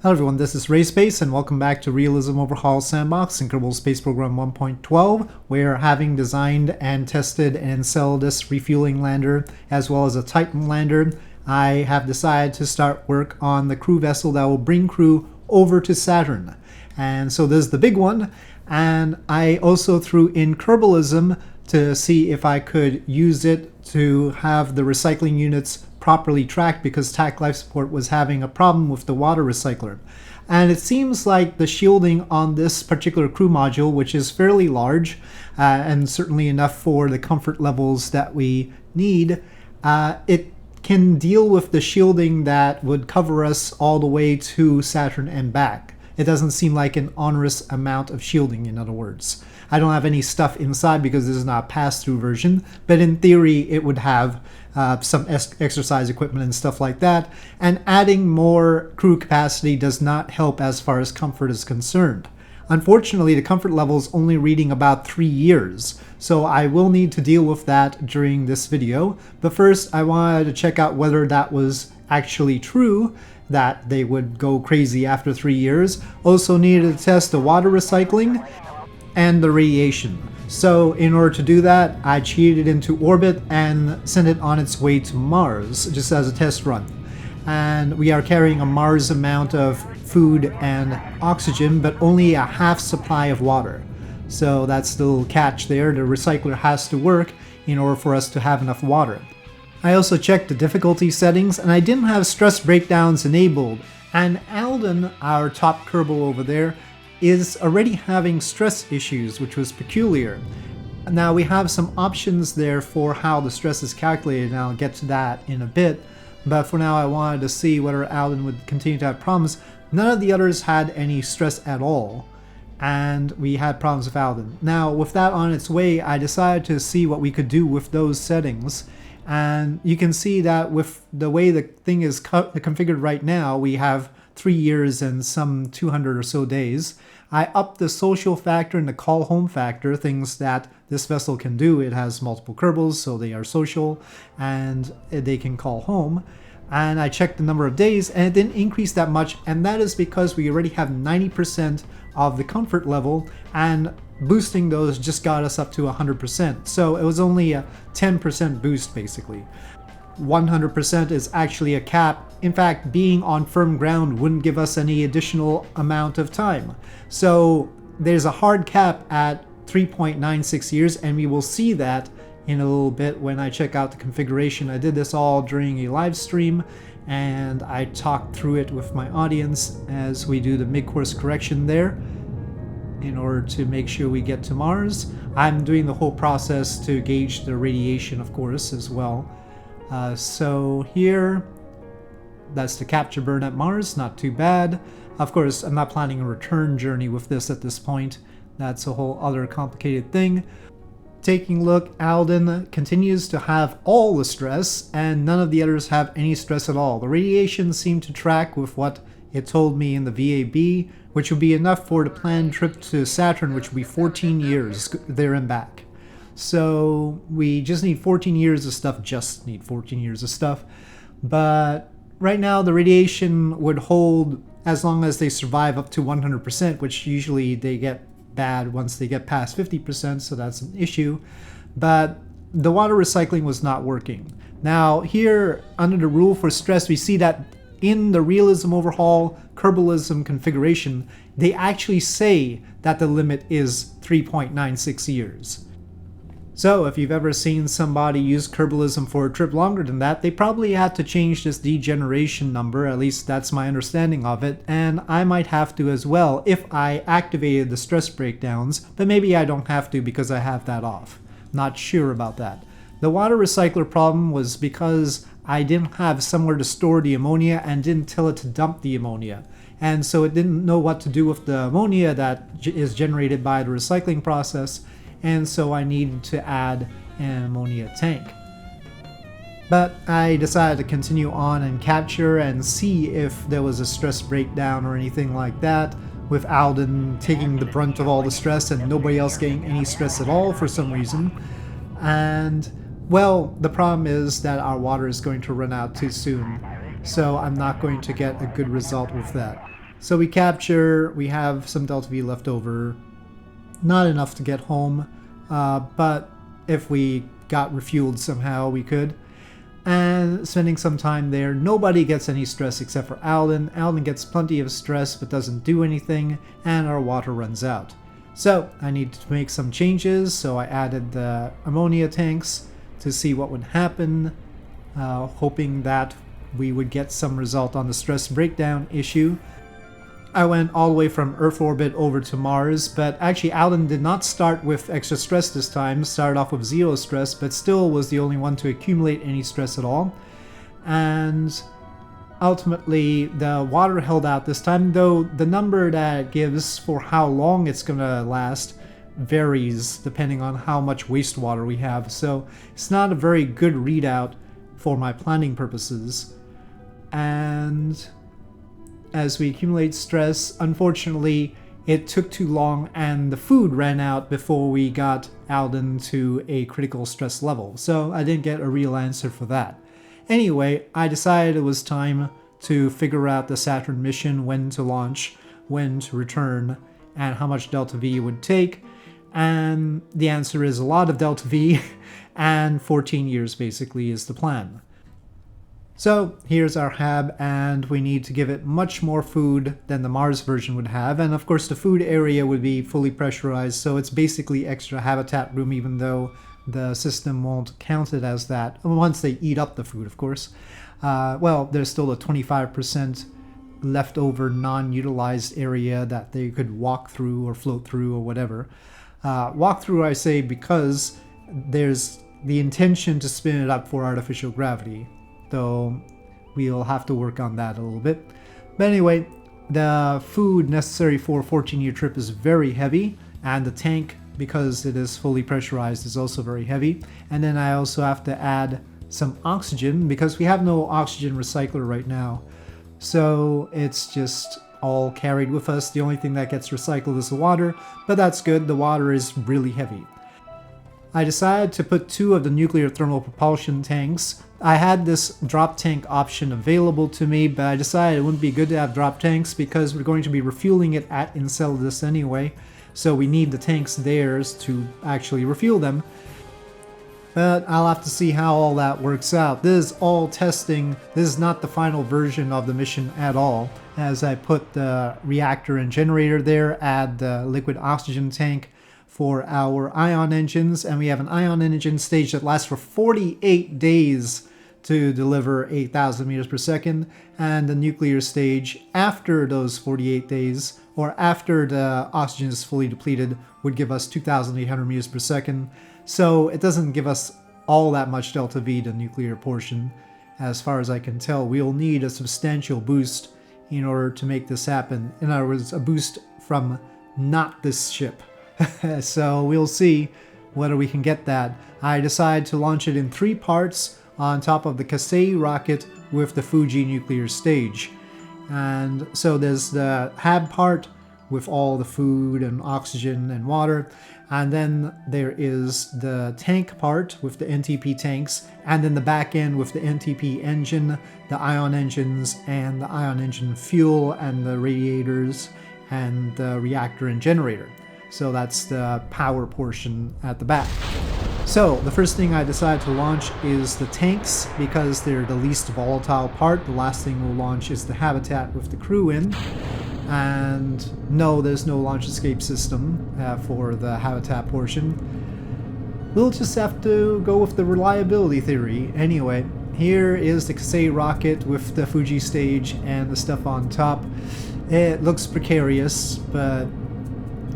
Hello everyone, this is RaySpace and welcome back to Realism Overhaul Sandbox in Kerbal Space Program 1.12. We're having designed and tested and sold this refueling lander as well as a Titan lander. I have decided to start work on the crew vessel that will bring crew over to Saturn. And so this is the big one, and I also threw in Kerbalism to see if I could use it to have the recycling units properly tracked because TAC Life Support was having a problem with the water recycler. And it seems like the shielding on this particular crew module, which is fairly large and certainly enough for the comfort levels that we need, it can deal with the shielding that would cover us all the way to Saturn and back. It doesn't seem like an onerous amount of shielding, in other words. I don't have any stuff inside because this is not a pass-through version, but in theory it would have some exercise equipment and stuff like that, and adding more crew capacity does not help as far as comfort is concerned. Unfortunately, the comfort level is only reading about 3 years, so I will need to deal with that during this video. But first, I wanted to check out whether that was actually true, that they would go crazy after 3 years. Also needed to test the water recycling and the radiation. So in order to do that, I cheated into orbit and sent it on its way to Mars, just as a test run. And we are carrying a Mars amount of food and oxygen, but only a half supply of water. So that's the little catch there. The recycler has to work in order for us to have enough water. I also checked the difficulty settings, and I didn't have stress breakdowns enabled. And Alden, our top Kerbal over there, is already having stress issues, which was peculiar. Now we have some options there for how the stress is calculated, and I'll get to that in a bit. But for now I wanted to see whether Alden would continue to have problems. None of the others had any stress at all, and we had problems with Alden. Now with that on its way, I decided to see what we could do with those settings. And you can see that with the way the thing is configured right now, we have 3 years and some 200 or so days. I upped the social factor and the call home factor, things that this vessel can do. It has multiple Kerbals, so they are social and they can call home. And I checked the number of days and it didn't increase that much, and that is because we already have 90% of the comfort level, and boosting those just got us up to 100%. So it was only a 10% boost basically. 100% is actually a cap. In fact, being on firm ground wouldn't give us any additional amount of time. So there's a hard cap at 3.96 years, and we will see that in a little bit when I check out the configuration. I did this all during a live stream, and I talked through it with my audience as we do the mid-course correction there in order to make sure we get to Mars. I'm doing the whole process to gauge the radiation, of course, as well. So here, that's the capture burn at Mars, not too bad. Of course, I'm not planning a return journey with this at this point. That's a whole other complicated thing. Taking a look, Alden continues to have all the stress, and none of the others have any stress at all. The radiation seemed to track with what it told me in the VAB, which would be enough for the planned trip to Saturn, which would be 14 years there and back. So we just need 14 years of stuff, but right now the radiation would hold as long as they survive up to 100%, which usually they get bad once they get past 50%, so that's an issue. But the water recycling was not working. Now here, under the rule for stress, we see that in the Realism Overhaul Kerbalism configuration, they actually say that the limit is 3.96 years. So if you've ever seen somebody use Kerbalism for a trip longer than that, they probably had to change this degeneration number, at least that's my understanding of it, and I might have to as well if I activated the stress breakdowns, but maybe I don't have to because I have that off. Not sure about that. The water recycler problem was because I didn't have somewhere to store the ammonia and didn't tell it to dump the ammonia. And so it didn't know what to do with the ammonia that is generated by the recycling process, and so I needed to add an ammonia tank. But I decided to continue on and capture and see if there was a stress breakdown or anything like that, with Alden taking the brunt of all the stress and nobody else getting any stress at all for some reason. And well, the problem is that our water is going to run out too soon, so I'm not going to get a good result with that. So we capture, we have some Delta V left over, not enough to get home, but if we got refueled somehow, we could. And spending some time there, nobody gets any stress except for Alden. Alden gets plenty of stress but doesn't do anything, and our water runs out. So I need to make some changes, so I added the ammonia tanks to see what would happen, hoping that we would get some result on the stress breakdown issue. I went all the way from Earth orbit over to Mars, but actually Alden did not start with extra stress this time, started off with 0 stress, but still was the only one to accumulate any stress at all. And ultimately the water held out this time, though the number that it gives for how long it's gonna last varies depending on how much wastewater we have, so it's not a very good readout for my planning purposes. And as we accumulate stress, unfortunately it took too long and the food ran out before we got Alden to a critical stress level, so I didn't get a real answer for that. Anyway, I decided it was time to figure out the Saturn mission, when to launch, when to return, and how much Delta V would take. And the answer is a lot of Delta V, and 14 years basically is the plan. So here's our HAB, and we need to give it much more food than the Mars version would have, and of course the food area would be fully pressurized, so it's basically extra habitat room, even though the system won't count it as that, once they eat up the food, of course. Well, there's still a 25% leftover non-utilized area that they could walk through or float through or whatever. Walk through, I say, because there's the intention to spin it up for artificial gravity, though we'll have to work on that a little bit. But anyway, the food necessary for a 14-year trip is very heavy, and the tank, because it is fully pressurized, is also very heavy. And then I also have to add some oxygen, because we have no oxygen recycler right now. So it's just all carried with us. The only thing that gets recycled is the water, but that's good, the water is really heavy. I decided to put 2 of the nuclear thermal propulsion tanks. I had this drop tank option available to me, but I decided it wouldn't be good to have drop tanks because we're going to be refueling it at Enceladus anyway, so we need the tanks there to actually refuel them. But I'll have to see how all that works out. This is all testing. This is not the final version of the mission at all, as I put the reactor and generator there, add the liquid oxygen tank for our ion engines, and we have an ion engine stage that lasts for 48 days to deliver 8,000 meters per second, and the nuclear stage after those 48 days, or after the oxygen is fully depleted, would give us 2,800 meters per second. So it doesn't give us all that much Delta V, the nuclear portion. As far as I can tell, we'll need a substantial boost in order to make this happen. In other words, a boost from not this ship. So we'll see whether we can get that. I decided to launch it in 3 parts on top of the KSP rocket with the Fuji nuclear stage. And so there's the HAB part with all the food and oxygen and water, and then there is the tank part with the NTP tanks, and then the back end with the NTP engine, the ion engines, and the ion engine fuel, and the radiators, and the reactor and generator. So that's the power portion at the back. So the first thing I decided to launch is the tanks, because they're the least volatile part. The last thing we'll launch is the habitat with the crew in. And no, there's no launch escape system for the habitat portion. We'll just have to go with the reliability theory. Anyway, here is the KSP rocket with the Fuji stage and the stuff on top. It looks precarious, but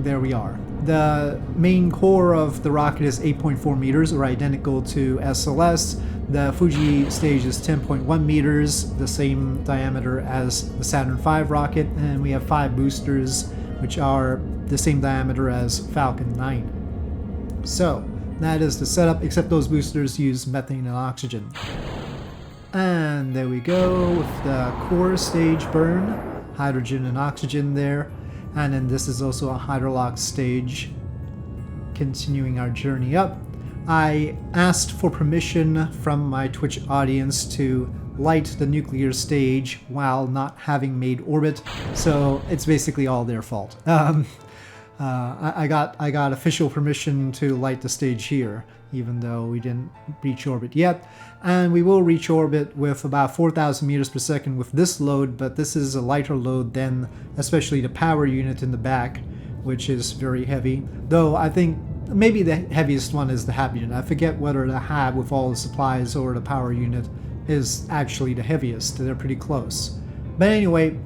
there we are. The main core of the rocket is 8.4 meters, or identical to SLS. The Fuji stage is 10.1 meters, the same diameter as the Saturn V rocket, and we have 5 boosters, which are the same diameter as Falcon 9. So that is the setup, except those boosters use methane and oxygen. And there we go with the core stage burn, hydrogen and oxygen there. And then this is also a hydrolox stage. Continuing our journey up, I asked for permission from my Twitch audience to light the nuclear stage while not having made orbit, so it's basically all their fault. I got official permission to light the stage here, even though we didn't reach orbit yet. And we will reach orbit with about 4,000 meters per second with this load, but this is a lighter load than especially the power unit in the back, which is very heavy. Though I think maybe the heaviest one is the HAB unit. I forget whether the HAB with all the supplies or the power unit is actually the heaviest. They're pretty close. But anyway,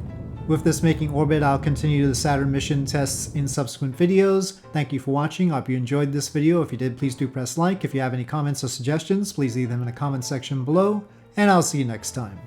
with this making orbit, I'll continue the Saturn mission tests in subsequent videos. Thank you for watching. I hope you enjoyed this video. If you did, please do press like. If you have any comments or suggestions, please leave them in the comment section below, and I'll see you next time.